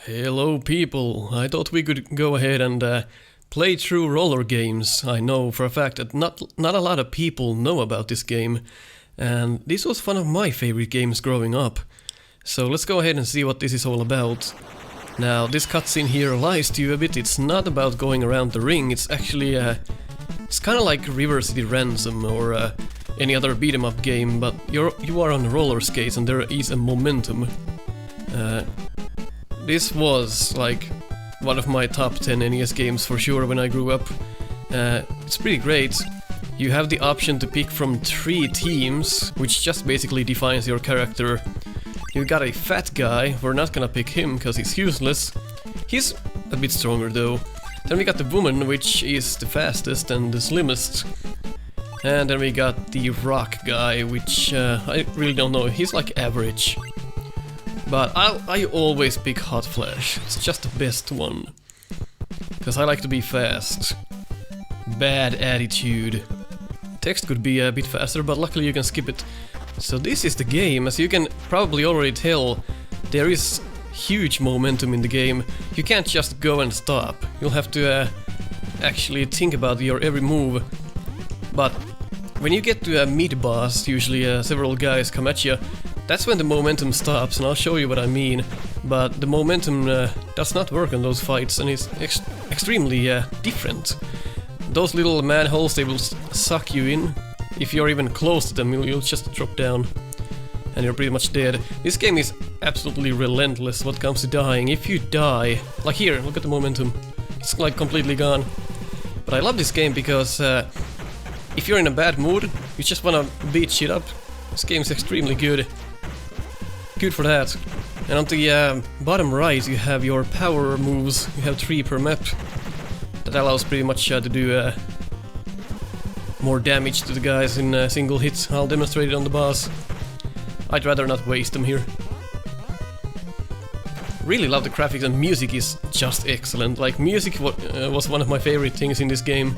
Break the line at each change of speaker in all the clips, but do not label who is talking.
Hello people, I thought we could go ahead and play through Rollergames. I know for a fact that not a lot of people know about this game, and this was one of my favorite games growing up. So let's go ahead and see what this is all about. Now this cutscene here lies to you a bit. It's not about going around the ring, it's actually it's kind of like River City Ransom or any other beat 'em up game, but you are on roller skates and there is a momentum. This was like one of my top 10 NES games for sure when I grew up. It's pretty great. You have the option to pick from 3 teams, which just basically defines your character. You got a fat guy, we're not gonna pick him because he's useless. He's a bit stronger though. Then we got the woman, which is the fastest and the slimmest. And then we got the rock guy, which I really don't know, he's like average. But I always pick Hot Flash, it's just the best one. Because I like to be fast. Bad attitude. Text could be a bit faster, but luckily you can skip it. So this is the game. As you can probably already tell, there is huge momentum in the game. You can't just go and stop. You'll have to actually think about your every move. But when you get to a mid-boss, usually several guys come at you, that's when the momentum stops, and I'll show you what I mean. But the momentum does not work in those fights, and it's extremely different. Those little manholes, they will suck you in. If you're even close to them, you'll just drop down, and you're pretty much dead. This game is absolutely relentless when it comes to dying. If you die, like here, look at the momentum. It's like completely gone. But I love this game because if you're in a bad mood, you just wanna beat shit up, this game is extremely good. Good for that. And on the bottom right you have your power moves. You have 3 per map. That allows pretty much to do more damage to the guys in single hits. I'll demonstrate it on the boss. I'd rather not waste them here. Really love the graphics, and music is just excellent. Like, music was one of my favorite things in this game.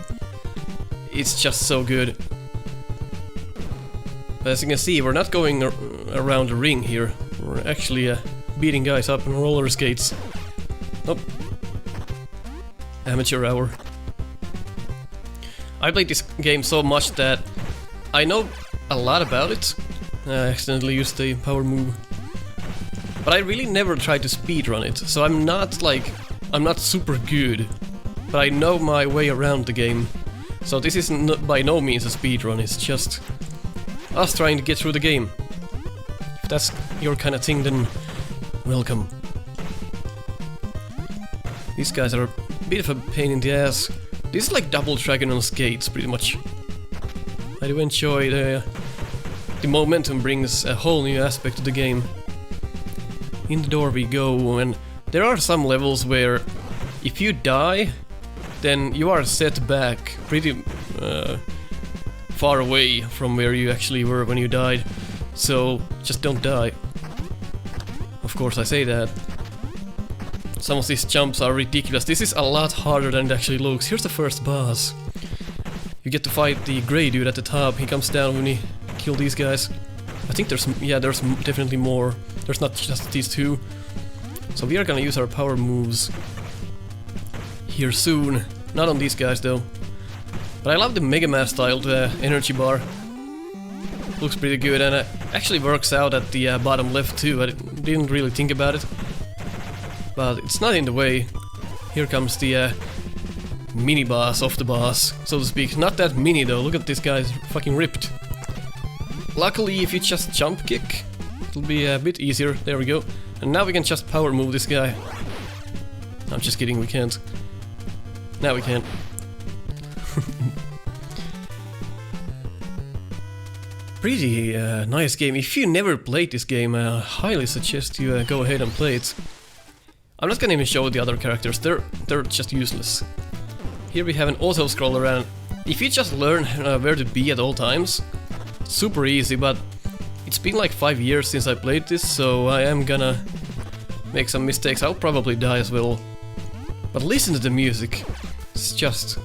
It's just so good. As you can see, we're not going around the ring here. We're actually beating guys up on roller skates. Nope. Amateur hour. I played this game so much that I know a lot about it. I accidentally used the power move. But I really never tried to speedrun it, so I'm not super good. But I know my way around the game. So this is by no means a speedrun, it's just us trying to get through the game. If that's your kind of thing, then welcome. These guys are a bit of a pain in the ass. This is like Double Dragon on skates, pretty much. I do enjoy the momentum brings a whole new aspect to the game. In the door we go, and there are some levels where if you die, then you are set back pretty far away from where you actually were when you died. So just don't die. Of course I say that. Some of these jumps are ridiculous. This is a lot harder than it actually looks. Here's the first boss. You get to fight the grey dude at the top. He comes down when you kill these guys. I think there's definitely more. There's not just these 2. So we are gonna use our power moves here soon. Not on these guys though. But I love the Mega Man styled energy bar. Looks pretty good, and it actually works out at the bottom left too. I didn't really think about it. But it's not in the way. Here comes the mini-boss of the boss, so to speak. Not that mini though, look at this guy's fucking ripped. Luckily, if you just jump kick, it'll be a bit easier. There we go. And now we can just power move this guy. I'm just kidding, we can't. Now we can. Pretty nice game. If you never played this game, I highly suggest you go ahead and play it. I'm not gonna even show the other characters, they're just useless. Here we have an auto-scroller, and if you just learn where to be at all times, it's super easy, but it's been like 5 years since I played this, so I am gonna make some mistakes. I'll probably die as well. But listen to the music. It's just...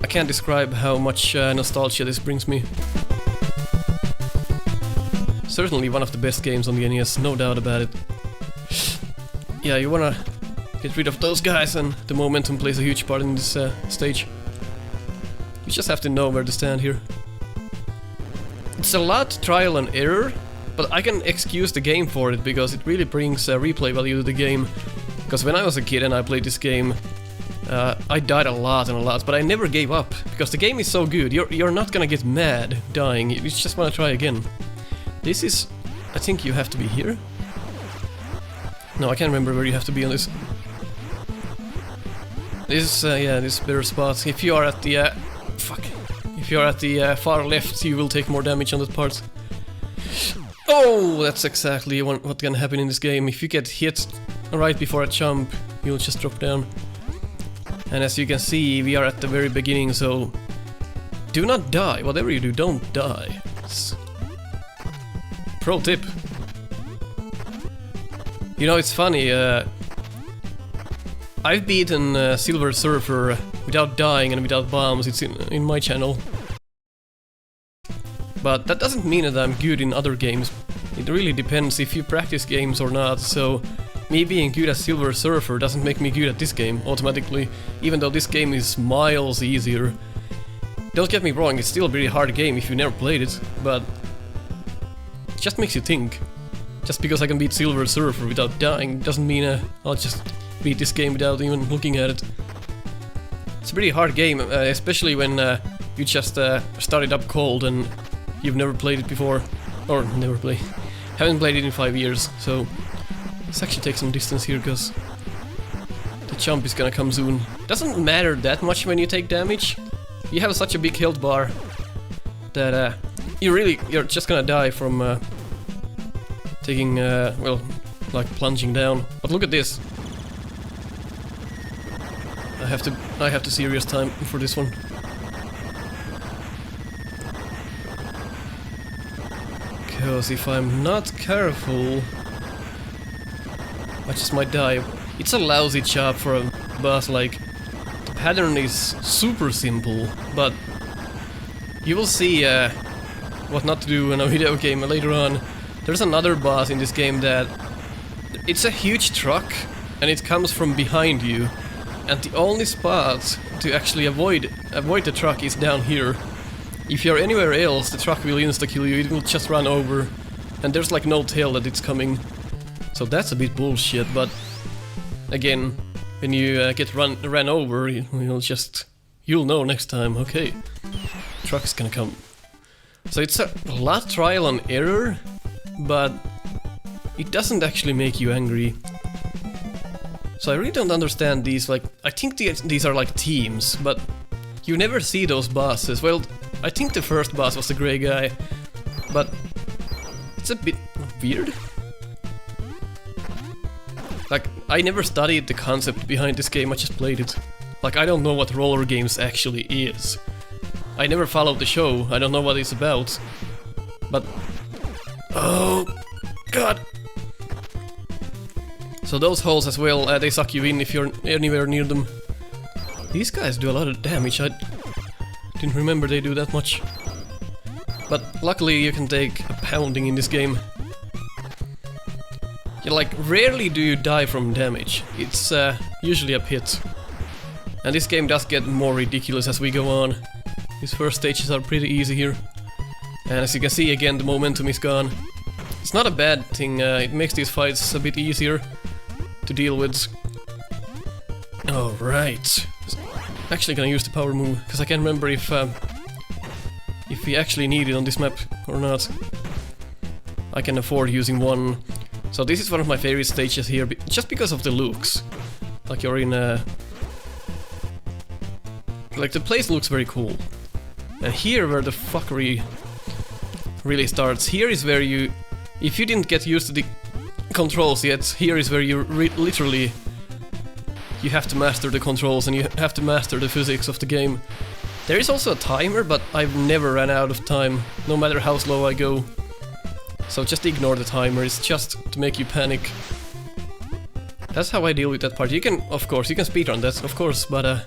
I can't describe how much nostalgia this brings me. Certainly one of the best games on the NES, no doubt about it. yeah, you wanna get rid of those guys, and the momentum plays a huge part in this stage. You just have to know where to stand here. It's a lot trial and error, but I can excuse the game for it because it really brings replay value to the game. Because when I was a kid and I played this game, I died a lot and a lot, but I never gave up because the game is so good. You're not gonna get mad dying. You just wanna try again. This is, I think you have to be here. No, I can't remember where you have to be on this. This is, yeah, this better spot. If you are at the, if you are at the far left, you will take more damage on that part. Oh, that's exactly what can happen in this game. If you get hit right before a jump, you'll just drop down. And as you can see, we are at the very beginning, so do not die. Whatever you do, don't die. It's pro tip. You know, it's funny, I've beaten Silver Surfer without dying and without bombs. It's in my channel. But that doesn't mean that I'm good in other games. It really depends if you practice games or not, so me being good at Silver Surfer doesn't make me good at this game automatically, even though this game is miles easier. Don't get me wrong, it's still a very hard game if you never played it, but it just makes you think. Just because I can beat Silver Surfer without dying doesn't mean I'll just beat this game without even looking at it. It's a pretty hard game, especially when you just started up cold and you've never played it before. Or haven't played it in 5 years, so let's actually take some distance here because the jump is gonna come soon. Doesn't matter that much when you take damage. You have such a big health bar that you're just gonna die from taking, well, like plunging down. But look at this. I have to serious time for this one. Because if I'm not careful, I just might die. It's a lousy job for a boss. Like, the pattern is super simple, but you will see what not to do in a video game later on. There's another boss in this game that it's a huge truck and it comes from behind you, and the only spot to actually avoid the truck is down here. If you're anywhere else, the truck will insta-kill you, it will just run over, and there's like no tail that it's coming. So that's a bit bullshit, but again, when you get ran over, you'll know next time, okay, truck's gonna come. So it's a lot trial and error, but it doesn't actually make you angry. So I really don't understand these, like, I think these are like teams, but you never see those bosses. Well, I think the first boss was the grey guy, but it's a bit weird. Like, I never studied the concept behind this game, I just played it. Like, I don't know what Rollergames actually is. I never followed the show, I don't know what it's about. But... oh... god! So those holes as well, they suck you in if you're anywhere near them. These guys do a lot of damage, I didn't remember they do that much. But luckily you can take a pounding in this game. Like, rarely do you die from damage. It's usually a hit. And this game does get more ridiculous as we go on. These first stages are pretty easy here. And as you can see, again, the momentum is gone. It's not a bad thing, it makes these fights a bit easier to deal with. Alright. Actually gonna use the power move, because I can't remember if we actually need it on this map or not. I can afford using one. So this is one of my favorite stages here, just because of the looks. Like you're in a... like the place looks very cool. And here where the fuckery really starts. Here is where you... if you didn't get used to the controls yet, here is where you literally... you have to master the controls and you have to master the physics of the game. There is also a timer, but I've never ran out of time, no matter how slow I go. So just ignore the timer, it's just to make you panic. That's how I deal with that part. You can, of course, you can speedrun that, of course, but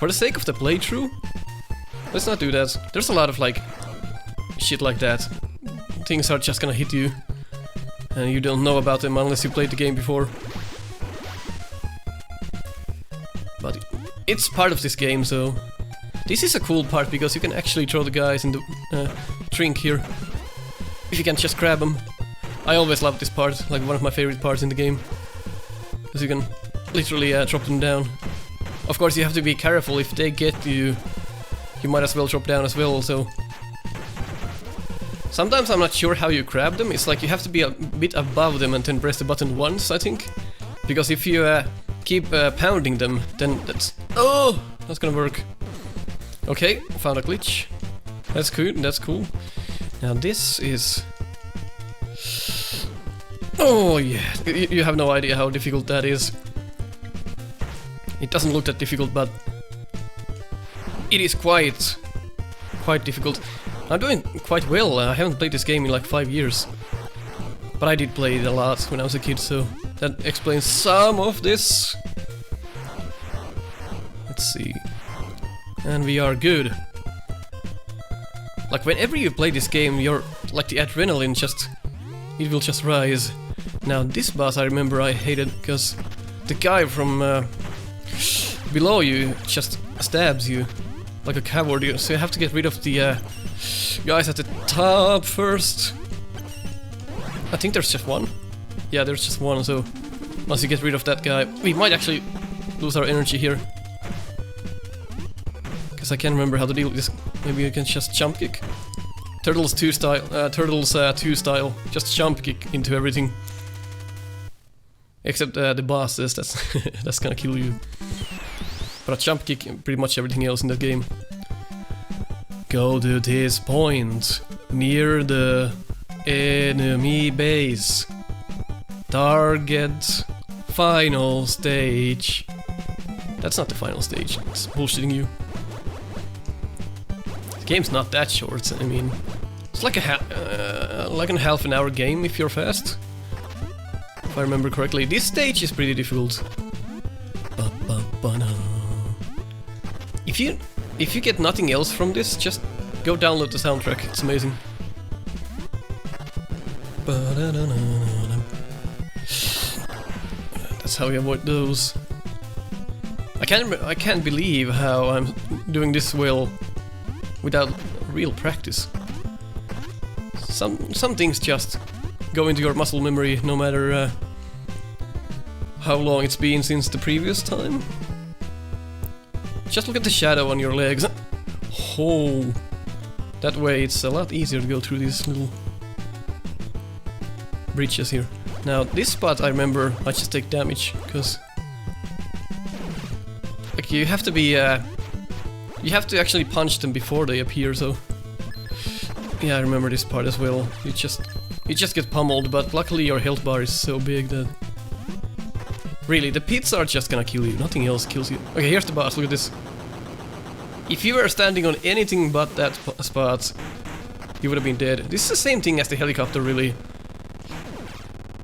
for the sake of the playthrough, let's not do that. There's a lot of, like, shit like that. Things are just gonna hit you, and you don't know about them unless you played the game before. It's part of this game, so... This is a cool part, because you can actually throw the guys in the drink here. If you can just grab them. I always love this part, like one of my favorite parts in the game. Because you can literally drop them down. Of course, you have to be careful. If they get you, you might as well drop down as well, so... Sometimes I'm not sure how you grab them. It's like you have to be a bit above them and then press the button once, I think. Because if you keep pounding them, then that's... Oh! That's gonna work. Okay, found a glitch. That's cool, that's cool. Now this is... Oh yeah, you have no idea how difficult that is. It doesn't look that difficult, but... It is quite difficult. I'm doing quite well. I haven't played this game in like 5 years. But I did play it a lot when I was a kid, so that explains some of this. Let's see. And we are good. Like whenever you play this game, you're like the adrenaline just... It will just rise. Now this boss I remember I hated because the guy from below you just stabs you like a coward, so you have to get rid of the guys at the top first. I think there's just one. Yeah, there's just one, so once you get rid of that guy, we might actually lose our energy here. Because I can't remember how to deal with this. Maybe you can just jump kick. Turtles 2 style, Turtles 2 style, just jump kick into everything. Except the bosses, that's gonna kill you. But a jump kick pretty much everything else in the game. Go to this point, near the enemy base. Target final stage. That's not the final stage, it's bullshitting you. The game's not that short, I mean... It's like a half an hour game if you're fast. If I remember correctly. This stage is pretty difficult. If you get nothing else from this, just go download the soundtrack. It's amazing. That's how you avoid those. I can't believe how I'm doing this well without real practice. Some things just go into your muscle memory no matter how long it's been since the previous time. Just look at the shadow on your legs. Oh, that way it's a lot easier to go through these little breaches here. Now this spot I remember I just take damage because like you have to be you have to actually punch them before they appear. So yeah, I remember this part as well. You just get pummeled, but luckily your health bar is so big that really the pits are just gonna kill you. Nothing else kills you. Okay, here's the boss. Look at this. If you were standing on anything but that spot, you would have been dead. This is the same thing as the helicopter, really.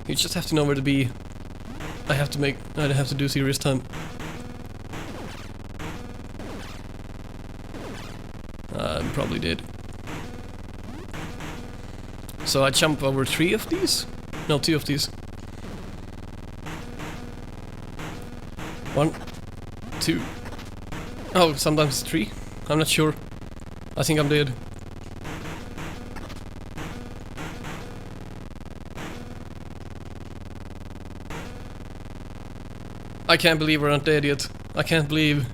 You just have to know where to be. I have to do serious time. I'm probably dead. So I jump over 3 of these? No, 2 of these. 1, 2. Oh, sometimes 3. I'm not sure. I think I'm dead. I can't believe we're not dead yet. I can't believe.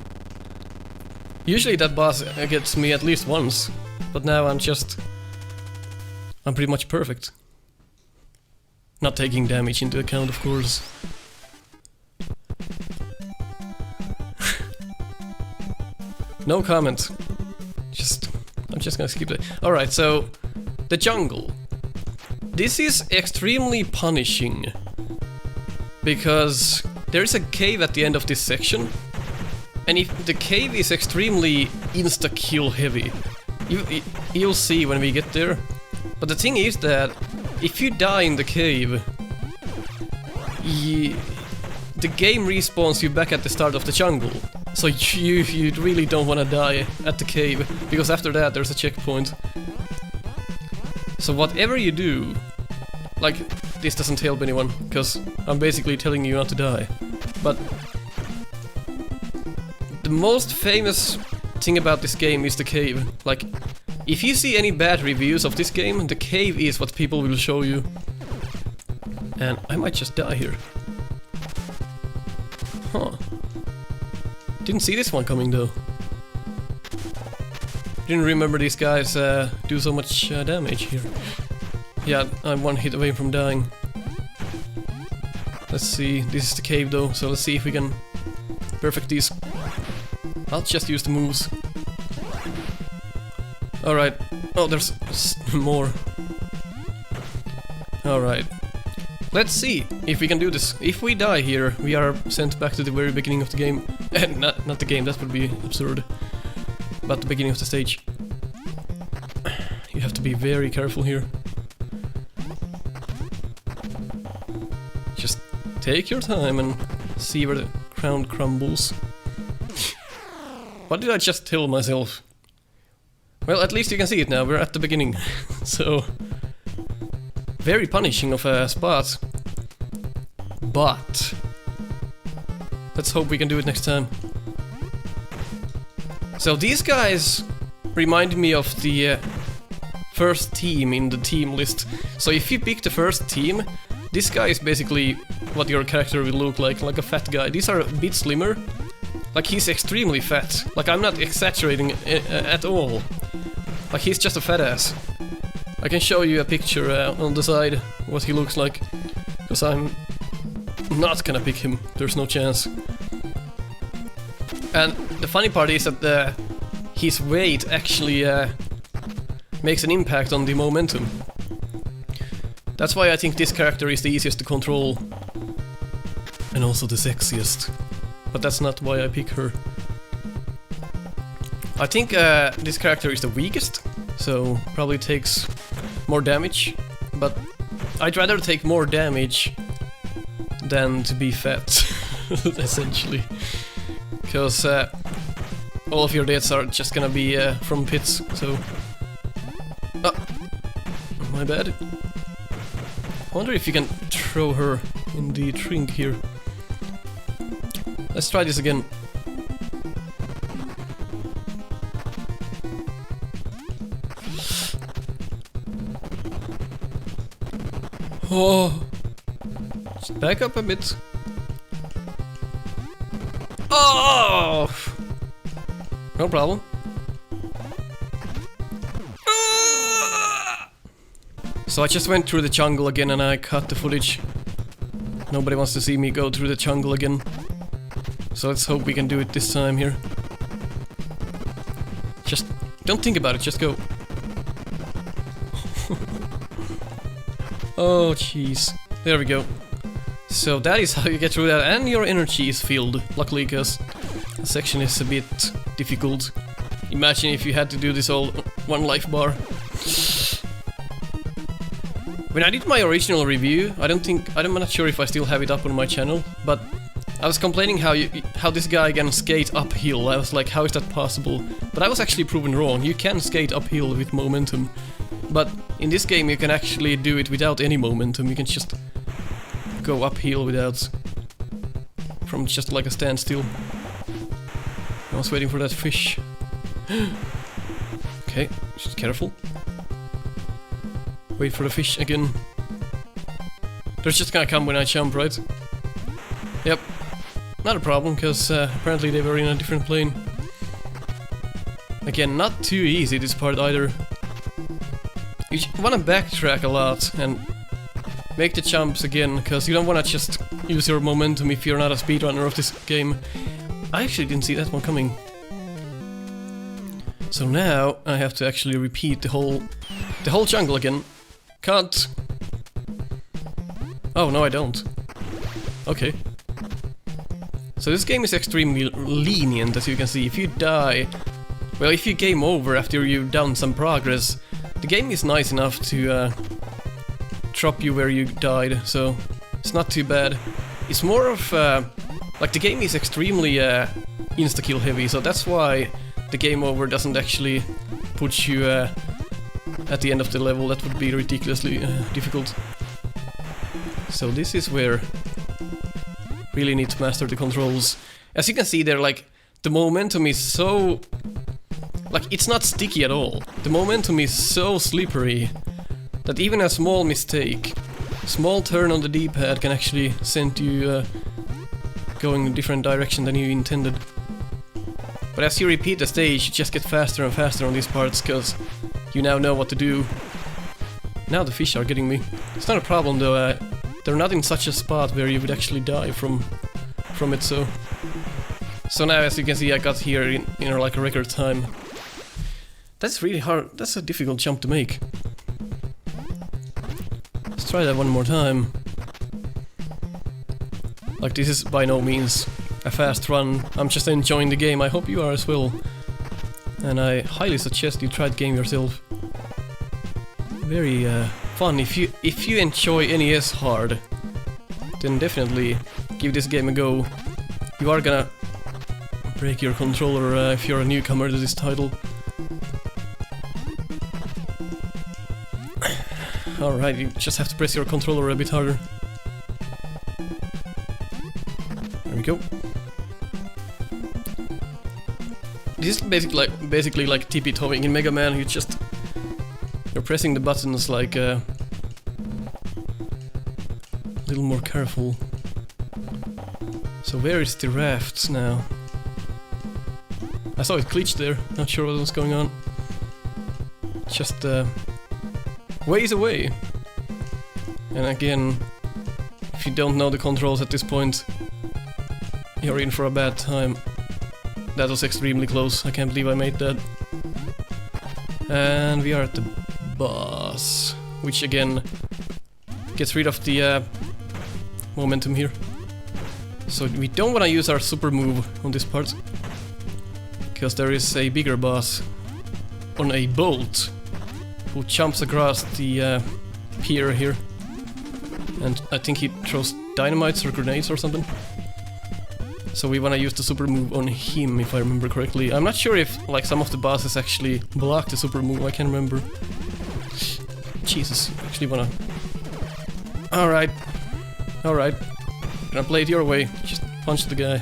Usually that boss gets me at least once, but now I'm pretty much perfect. Not taking damage into account, of course. No comment. I'm just gonna skip it. Alright, so the jungle. This is extremely punishing because there is a cave at the end of this section, and if the cave is extremely insta-kill heavy, you'll see when we get there. But the thing is that if you die in the cave, the game respawns you back at the start of the jungle. So you really don't want to die at the cave, because after that there's a checkpoint. So whatever you do, like, this doesn't help anyone, because I'm basically telling you not to die. But the most famous thing about this game is the cave. Like, if you see any bad reviews of this game, the cave is what people will show you. And I might just die here. Huh. Didn't see this one coming though. Didn't remember these guys do so much damage here. Yeah, I'm one hit away from dying. Let's see, this is the cave though, so let's see if we can perfect these. I'll just use the moves. Alright. Oh, there's more. Alright. Let's see if we can do this. If we die here, we are sent back to the very beginning of the game. Not the game, that would be absurd. But the beginning of the stage. You have to be very careful here. Just take your time and see where the ground crumbles. What did I just tell myself? Well, at least you can see it now, we're at the beginning. So... very punishing of a spot. But... let's hope we can do it next time. So these guys remind me of the first team in the team list. So if you pick the first team, this guy is basically what your character will look like a fat guy. These are a bit slimmer. Like, he's extremely fat. Like, I'm not exaggerating at all. Like, he's just a fat ass. I can show you a picture on the side what he looks like. Because I'm not gonna pick him. There's no chance. And the funny part is that his weight actually makes an impact on the momentum. That's why I think this character is the easiest to control. And also the sexiest. But that's not why I pick her. I think this character is the weakest, so probably takes more damage. But I'd rather take more damage than to be fat, essentially. Because all of your deaths are just gonna be from pits, so... oh, my bad. I wonder if you can throw her in the drink here. Let's try this again. Oh, just back up a bit. Oh, no problem. So I just went through the jungle again and I cut the footage. Nobody wants to see me go through the jungle again. So let's hope we can do it this time here. Just don't think about it, just go. Oh jeez, there we go. So that is how you get through that, and your energy is filled, luckily, because the section is a bit difficult. Imagine if you had to do this all one life bar. When I did my original review, I'm not sure if I still have it up on my channel, but I was complaining how this guy can skate uphill. I was like, how is that possible? But I was actually proven wrong. You can skate uphill with momentum. But in this game you can actually do it without any momentum. You can just go uphill without... from just like a standstill. I was waiting for that fish. Okay, just careful. Wait for the fish again. They're just gonna come when I jump, right? Yep. Not a problem, because apparently they were in a different plane. Again, not too easy this part either. You wanna backtrack a lot and make the jumps again, because you don't wanna just use your momentum if you're not a speedrunner of this game. I actually didn't see that one coming. So now I have to actually repeat the whole jungle again. Can't. Oh, no I don't. Okay. So this game is extremely lenient, as you can see. If you die... well, if you game over after you've done some progress, the game is nice enough to drop you where you died, so it's not too bad. It's more of... like, the game is extremely insta-kill heavy, so that's why the game over doesn't actually put you at the end of the level. That would be ridiculously difficult. So this is where really need to master the controls. As you can see, they're like the momentum is so... like, it's not sticky at all. The momentum is so slippery that even a small mistake, small turn on the D-pad can actually send you going in a different direction than you intended. But as you repeat the stage, you just get faster and faster on these parts, because you now know what to do. Now the fish are getting me. It's not a problem though, they're not in such a spot where you would actually die from it, so... So now, as you can see, I got here in like a record time. That's really hard, that's a difficult jump to make. Let's try that one more time. Like, this is by no means a fast run, I'm just enjoying the game, I hope you are as well. And I highly suggest you try the game yourself. Very fun. If you enjoy NES hard, then definitely give this game a go. You are gonna break your controller if you're a newcomer to this title. Alright, you just have to press your controller a bit harder. There we go. This is basically like tippy-toeing in Mega Man. You're pressing the buttons like a little more careful. So where is the rafts now? I saw it glitch there, not sure what was going on. Just ways away. And again, if you don't know the controls at this point, you're in for a bad time. That was extremely close, I can't believe I made that. And we are at the boss, which again gets rid of the momentum here. So we don't want to use our super move on this part, because there is a bigger boss on a boat who jumps across the pier here. And I think he throws dynamites or grenades or something. So we want to use the super move on him, if I remember correctly. I'm not sure if like some of the bosses actually block the super move, I can't remember. Jesus, actually wanna... Alright. Alright. Gonna play it your way, just punch the guy.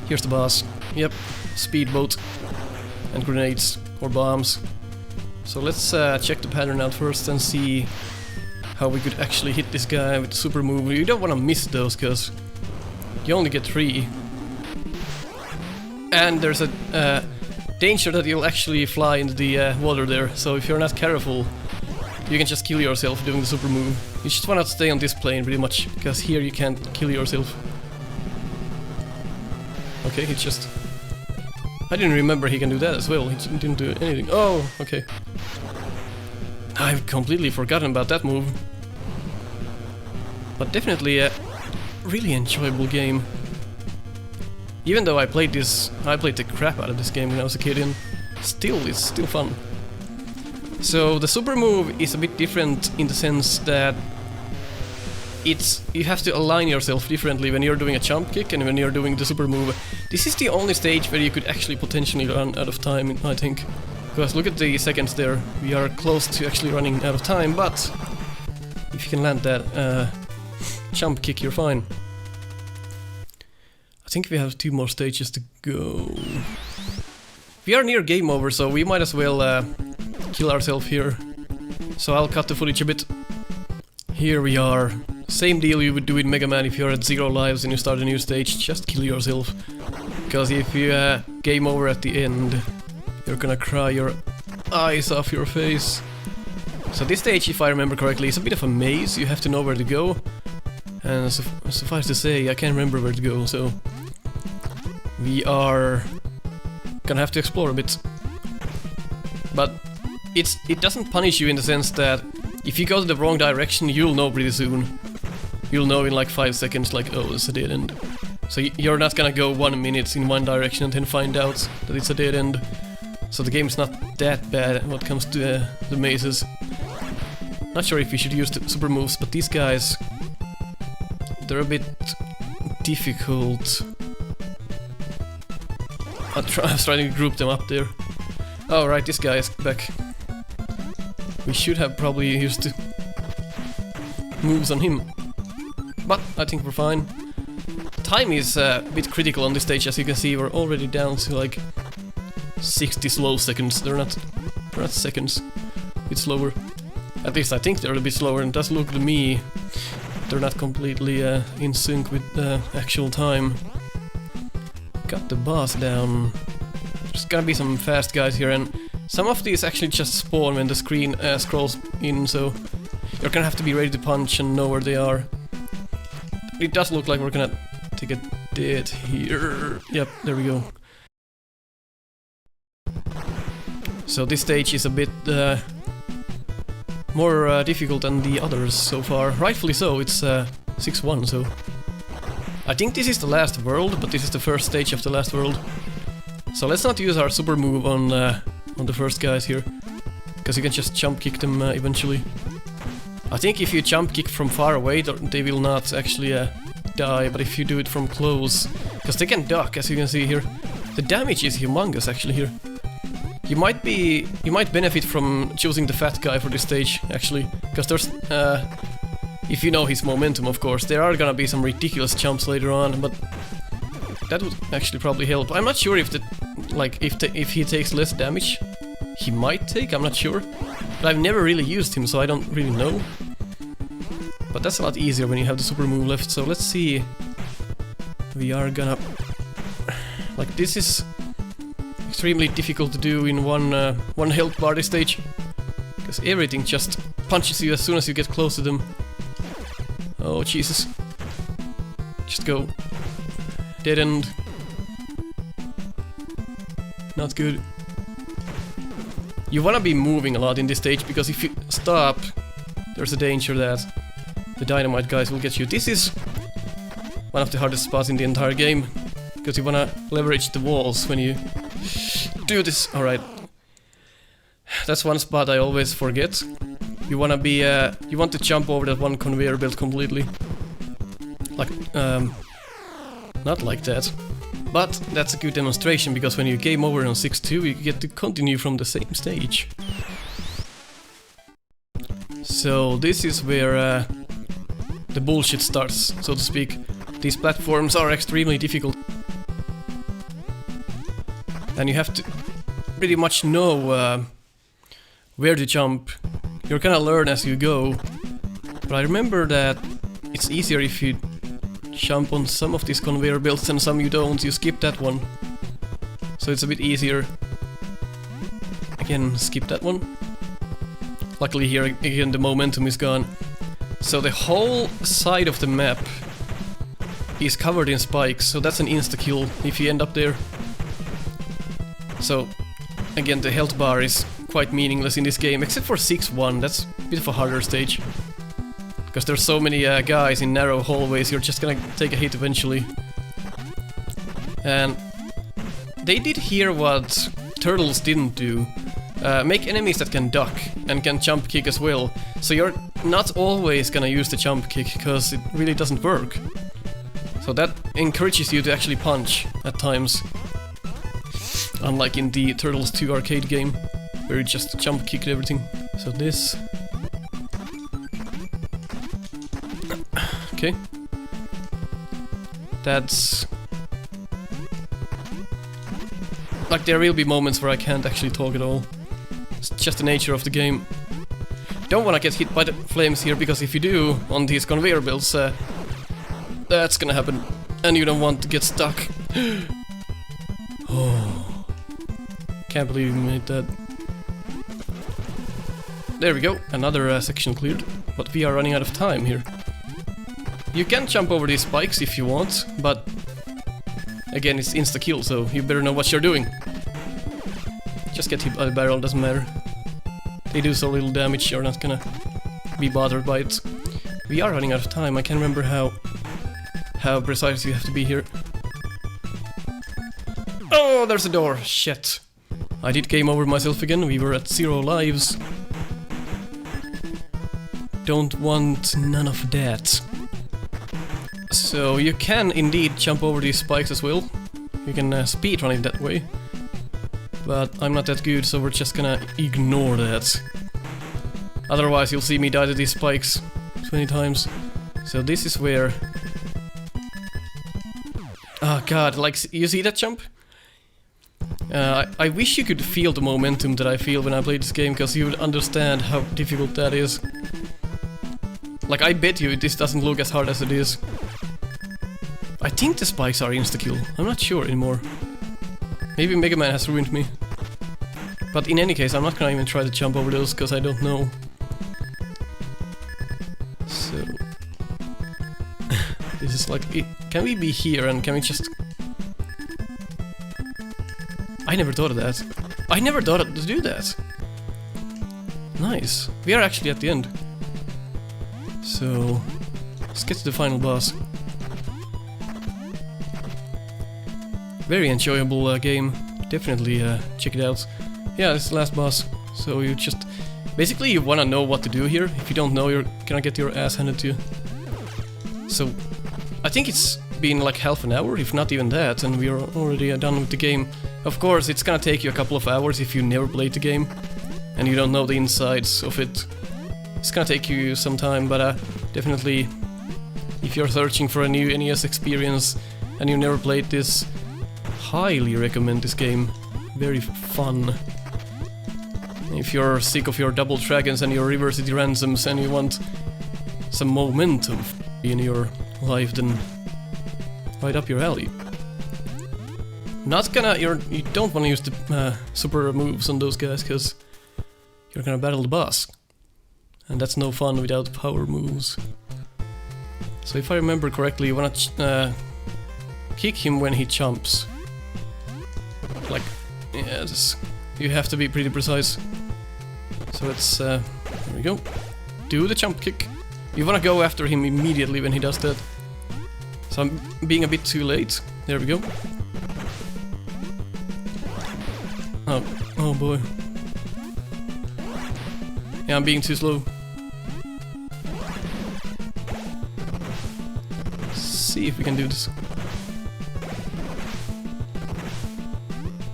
Here's the boss. Yep, speedboat. And grenades, or bombs. So let's check the pattern out first and see how we could actually hit this guy with the super move. You don't want to miss those, because you only get 3. And there's a danger that you'll actually fly into the water there, so if you're not careful, you can just kill yourself doing the super move. You just want to stay on this plane pretty much, because here you can't kill yourself. Okay, he just... I didn't remember he can do that as well, he didn't do anything. Oh, okay. I've completely forgotten about that move. But definitely a really enjoyable game. Even though I played the crap out of this game when I was a kid, and still, it's still fun. So the super move is a bit different in the sense that you have to align yourself differently when you're doing a jump kick and when you're doing the super move. This is the only stage where you could actually potentially run out of time, I think. Because look at the seconds there, we are close to actually running out of time, but if you can land that jump kick, you're fine. I think we have 2 more stages to go. We are near game over, so we might as well kill ourselves here. So I'll cut the footage a bit. Here we are. Same deal you would do in Mega Man if you're at 0 lives and you start a new stage, just kill yourself. Because if you game over at the end, you're gonna cry your eyes off your face. So this stage, if I remember correctly, is a bit of a maze, you have to know where to go. And suffice to say, I can't remember where to go, so... we are gonna have to explore a bit. But it doesn't punish you in the sense that if you go to the wrong direction, you'll know pretty soon. You'll know in like 5 seconds, like, oh, it's a dead end. So you're not gonna go 1 minute in one direction and then find out that it's a dead end. So the game's not that bad when it comes to the mazes. Not sure if you should use the super moves, but these guys, they're a bit difficult. I was trying to group them up there. Oh right, this guy is back. We should have probably used the moves on him. But I think we're fine. time is a bit critical on this stage. As you can see, we're already down to like 60 slow seconds. They're not seconds. A bit slower. At least I think they're a bit slower, and it does look to me they're not completely in sync with the actual time. Got the boss down. There's gonna be some fast guys here, and some of these actually just spawn when the screen scrolls in, so you're gonna have to be ready to punch and know where they are. It does look like we're gonna take a dead here. Yep, there we go. So this stage is a bit more difficult than the others so far. Rightfully so, it's 6-1, so... I think this is the last world, but this is the first stage of the last world. So let's not use our super move on the first guys here, because you can just jump kick them eventually. I think if you jump kick from far away, they will not actually die, but if you do it from close, because they can duck, as you can see here. The damage is humongous actually here. You might benefit from choosing the fat guy for this stage actually, because there's if you know his momentum, of course, there are gonna be some ridiculous jumps later on, but that would actually probably help. I'm not sure if if he takes less damage. He might take, I'm not sure. But I've never really used him, so I don't really know. But that's a lot easier when you have the super move left, so let's see. We are gonna... Like, this is extremely difficult to do in one health bar this stage. Because everything just punches you as soon as you get close to them. Oh, Jesus. Just go. Dead end. Not good. You wanna be moving a lot in this stage, because if you stop, there's a danger that the dynamite guys will get you. This is one of the hardest spots in the entire game, because you wanna leverage the walls when you do this. Alright. That's one spot I always forget. You wanna be, you want to jump over that one conveyor belt completely. Like, not like that. But that's a good demonstration, because when you game over on 6-2, you get to continue from the same stage. So this is where the bullshit starts, so to speak. These platforms are extremely difficult. And you have to pretty much know where to jump. You're gonna learn as you go. But I remember that it's easier if you jump on some of these conveyor belts and some you don't. You skip that one. So it's a bit easier. Again, skip that one. Luckily here again the momentum is gone. So the whole side of the map is covered in spikes, so that's an insta-kill if you end up there. So again, the health bar is quite meaningless in this game, except for 6-1, that's a bit of a harder stage. Because there's so many guys in narrow hallways, you're just gonna take a hit eventually. And they did here what Turtles didn't do. Make enemies that can duck and can jump kick as well. So you're not always gonna use the jump kick, because it really doesn't work. So that encourages you to actually punch at times. Unlike in the Turtles 2 arcade game, where you just jump kicked everything. So this... Okay. That's... Like, there will be moments where I can't actually talk at all. It's just the nature of the game. Don't wanna get hit by the flames here, because if you do, on these conveyor belts, that's gonna happen. And you don't want to get stuck. Oh. Can't believe we made that. There we go, another section cleared. But we are running out of time here. You can jump over these spikes if you want, but again, it's insta-kill, so you better know what you're doing. Just get hit by the barrel, doesn't matter. They do so little damage, you're not gonna be bothered by it. We are running out of time, I can't remember how precise you have to be here. Oh, there's a door, shit. I did game over myself again, we were at 0 lives. Don't want none of that. So you can indeed jump over these spikes as well. You can speedrun it that way. But I'm not that good, so we're just gonna ignore that. Otherwise you'll see me die to these spikes 20 times. So this is where god, like, you see that jump? I wish you could feel the momentum that I feel when I play this game, because you would understand how difficult that is. Like, I bet you this doesn't look as hard as it is. I think the spikes are insta-kill. I'm not sure anymore. Maybe Mega Man has ruined me. But in any case, I'm not gonna even try to jump over those, because I don't know. So... this is like... can we be here and can we just... I never thought of that. I never thought to do that. Nice. We are actually at the end. So... let's get to the final boss. Very enjoyable game. Definitely check it out. Yeah, this is the last boss. So you just... basically you wanna know what to do here. If you don't know, you're gonna get your ass handed to you. So... I think it's been like half an hour, if not even that, and we're already done with the game. Of course, it's gonna take you a couple of hours if you never played the game, and you don't know the insides of it. It's gonna take you some time, but definitely, if you're searching for a new NES experience and you never played this, highly recommend this game. Very fun. If you're sick of your double dragons and your River City ransoms and you want some momentum in your life, then right up your alley. Not gonna... you don't want to use the super moves on those guys, because you're gonna battle the boss. And that's no fun without power moves. So if I remember correctly, you wanna kick him when he jumps. Like, yeah, you have to be pretty precise. So it's, there we go. Do the jump kick. You wanna go after him immediately when he does that. So I'm being a bit too late. There we go. Oh boy. Yeah, I'm being too slow. Let's see if we can do this.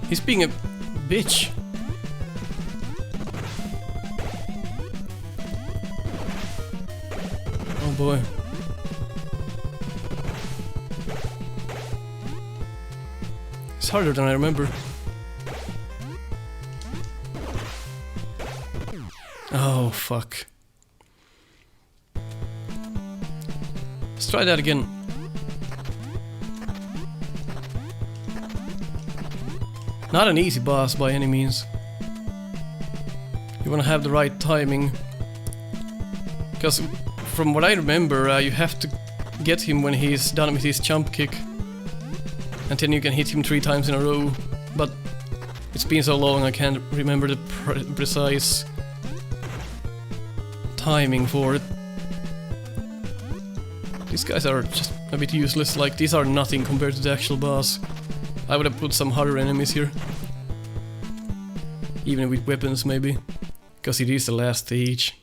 He's being a bitch. Oh boy. It's harder than I remember. Oh, fuck. Let's try that again. Not an easy boss by any means. You wanna have the right timing. Because from what I remember, you have to get him when he's done with his jump kick. And then you can hit him 3 times in a row. But it's been so long I can't remember the precise timing for it. These guys are just a bit useless, like these are nothing compared to the actual boss. I would have put some harder enemies here. Even with weapons maybe. Because it is the last stage.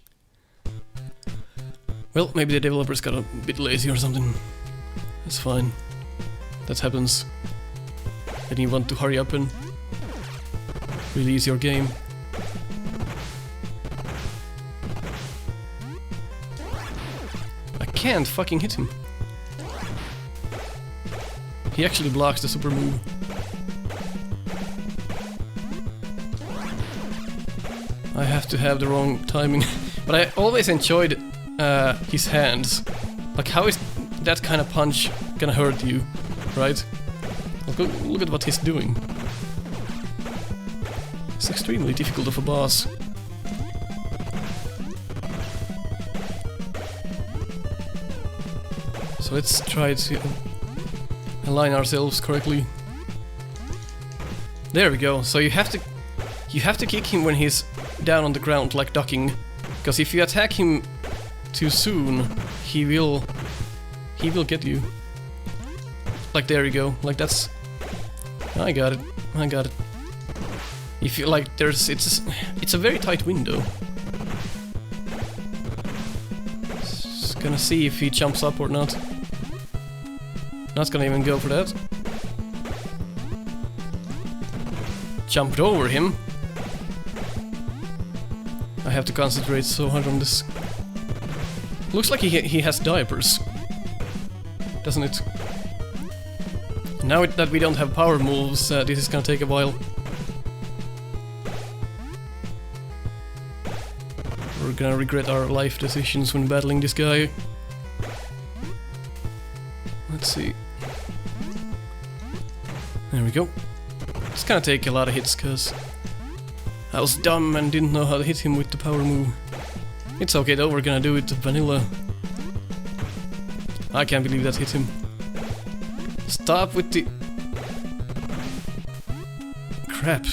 Well, maybe the developers got a bit lazy or something. That's fine. That happens. And you want to hurry up and release your game. I can't fucking hit him. He actually blocks the super move. I have to have the wrong timing. But I always enjoyed his hands. Like, how is that kind of punch gonna hurt you, right? Look at what he's doing. It's extremely difficult of a boss. So let's try to align ourselves correctly. There we go. So you have to kick him when he's down on the ground, like ducking, because if you attack him too soon, he will get you. Like, there you go. Like, that's... I got it. I got it. If you like, it's a very tight window. Just gonna see if he jumps up or not. Not gonna even go for that. Jumped over him. I have to concentrate so hard on this. Looks like he has diapers, doesn't it? Now that we don't have power moves, this is gonna take a while. We're gonna regret our life decisions when battling this guy. Let's see. There we go. It's gonna take a lot of hits, cause I was dumb and didn't know how to hit him with the power move. It's okay though, we're gonna do it vanilla. I can't believe that hit him. Stop with the... crap.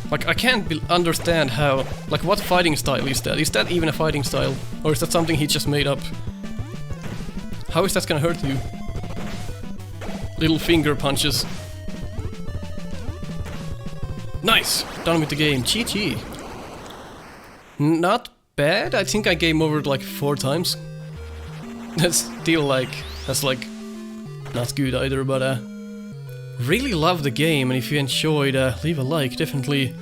Like, I can't understand how... Like, what fighting style is that? Is that even a fighting style? Or is that something he just made up? How is that gonna hurt you? Little finger punches. Nice! Done with the game. GG. Not bad. I think I game overed like 4 times. That's still like... That's like... not good either, but really love the game, and if you enjoyed, leave a like, definitely.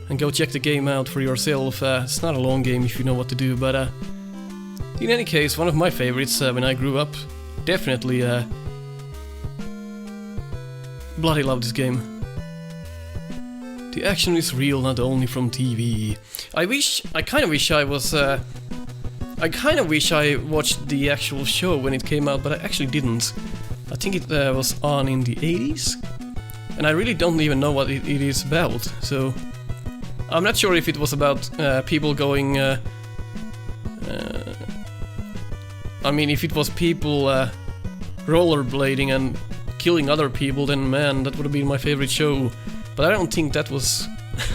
And go check the game out for yourself. It's not a long game if you know what to do, but in any case, one of my favorites when I grew up. Definitely bloody love this game. The action is real, not only from TV. I kind of wish I was... I kind of wish I watched the actual show when it came out, but I actually didn't. I think it was on in the 80s? And I really don't even know what it is about, so... I'm not sure if it was about people going... I mean, if it was people rollerblading and killing other people, then man, that would have been my favorite show. But I don't think that was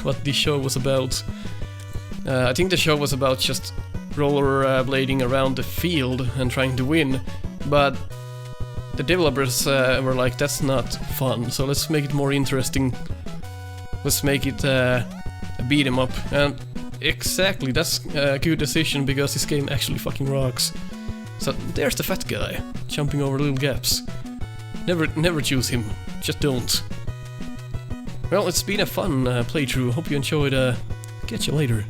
what the show was about. I think the show was about just rollerblading around the field and trying to win. But the developers were like, that's not fun, so let's make it more interesting. Let's make it a beat 'em up. And exactly, that's a good decision, because this game actually fucking rocks. So there's the fat guy, jumping over little gaps. Never choose him, just don't. Well, it's been a fun playthrough, hope you enjoyed, catch you later.